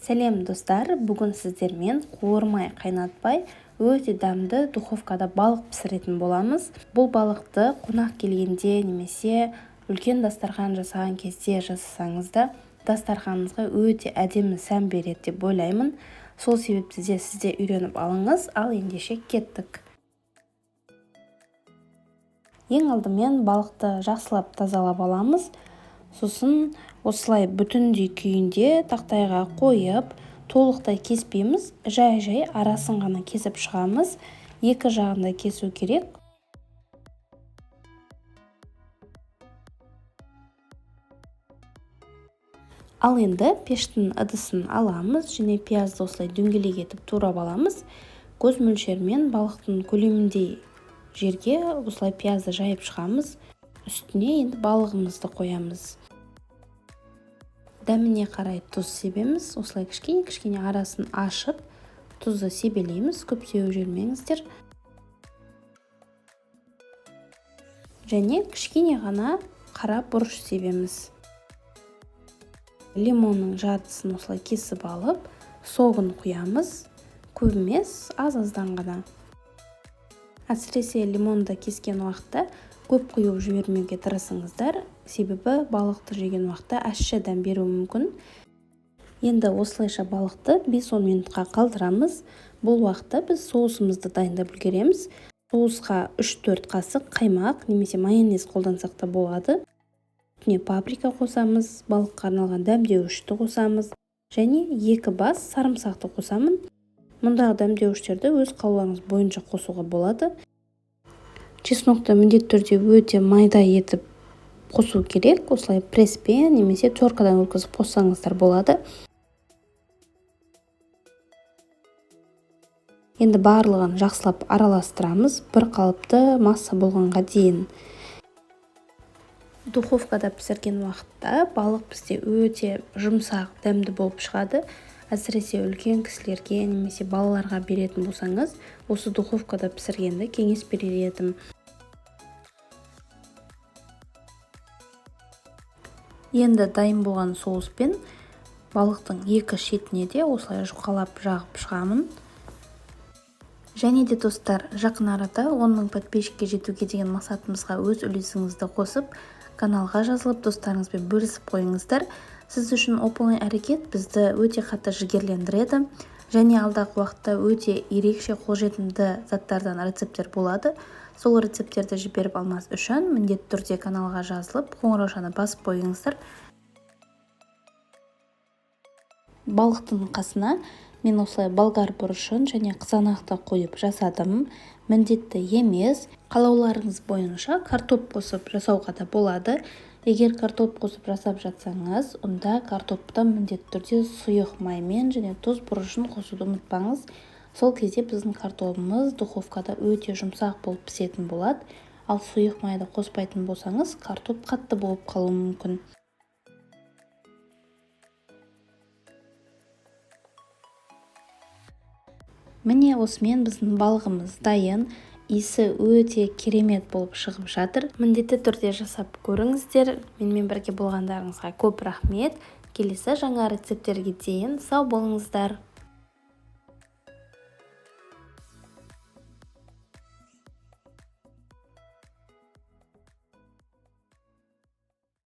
Сәлем достар, бүгін сіздермен қуырмай қайнатпай өте дәмді духовкада балық пісіретін боламыз. Бұл балықты қонақ келгенде немесе үлкен дастархан жасаған кезде жасасаңыз да дастарханыңызға өте әдемі сән береді деп ойлаймын. Сол себепті де сізде үйреніп алыңыз, ал ендеше кеттік. Ең алдымен балықты жақсылап тазалап аламыз. Сосын осылай бүтіндей күйінде тақтайға қойып, толықтай кеспейміз, жай арасын ғана кесіп шығамыз. Екі жағында кесу керек. Ал енді пештің ыдысын аламыз және пиязды осылай дөңгелек етіп турап аламыз. Көз мөлшермен балықтың көлеміндей жерге осылай пиязды жайып шығамыз. Үстіне енді балығымызды қоямыз. Дәміне қарай тұз себеміз. Осылай кішкене арасын ашып, тұзды себелейміз. Көп сеуіп жүрмеңіздер. Және кішкене ғана қара бұрыш себеміз. Лимонның жартысын осылай кесіп алып, соғын құямыз. Көп емес, аз-аздан ғана. Әсіресе лимонды кескен уақытта көп құйып жібермеуге тырысыңыздар, себебі балықты жеген уақытта ащы дәм беруі мүмкін. Енді осылайша балықты 5-10 минутқа қалдырамыз. Бұл уақытта біз соусымызды дайындап үлгереміз. Соусқа 3-4 қасық қаймақ немесе майонез қолдансақ та болады. Үстіне паприка қосамыз, балыққа арналған дәмдеуішті қосамыз және 2 бас сарымсақты қосамын. Мұндағы дәмдеуіштерді өз қалауыңыз бойынша қосуға болады. Чеснокты міндетті түрде өте майда етіп қосу керек. Осылай преспен немесе теркадан өткізіп қоссаңыздар болады. Енді барлығын жақсылап араластырамыз, бір қалыпты масса болғанға дейін. Духовкада пісірген уақытта балық бізде өте жұмсақ, дәмді болып шығады. Әсіресе үлкен кісілерге немесе балаларға беретін болсаңыз, осы духовкада пісіргенді кеңес берер едім. Енді дайын болған соуспен балықтың екі шетіне де осылай жұқалап жағып шығамын. Және де достар, жақын арада 10 000 подписчикке жетуге деген мақсатымызға өз үлесіңізді қосып, каналға жазылып достарыңызбен бөлісіп қойыңыздар. Сіз үшін оп-оңай әрекет бізді өте қатты жігерлендіреді. Және алдағы уақытта өте ерекше қолжетімді заттардан рецепттер болады. Сол рецепттерді жіберіп алмас үшін міндетті түрде каналға жазылып, қоңыраушаны басып қойыңыздар. Балықтың қасына мен осылай болгар бұрышын және қызанақты қойып жасадым. Міндетті емес, қалауларыңыз бойынша картоп қосып жасауға да болады. Егер картоп қосып жасап жатсаңыз, онда картопты міндетті түрде сұйық маймен және тұз бұрышын қосуды ұмытпаңыз. Сол кезде біздің картопымыз духовкада өте жұмсақ болып пісетін болады. Ал сұйық майды қоспайтын болсаңыз, картоп қатты болып қалуы мүмкін. Міне осымен біздің балығымыз дайын. Иісі өте керемет болып шығып жатыр. Міндетті түрде жасап көріңіздер. Менімен бірге болғандарыңызға көп рахмет. Келесі жаңа рецепттерге дейін сау болыңыздар.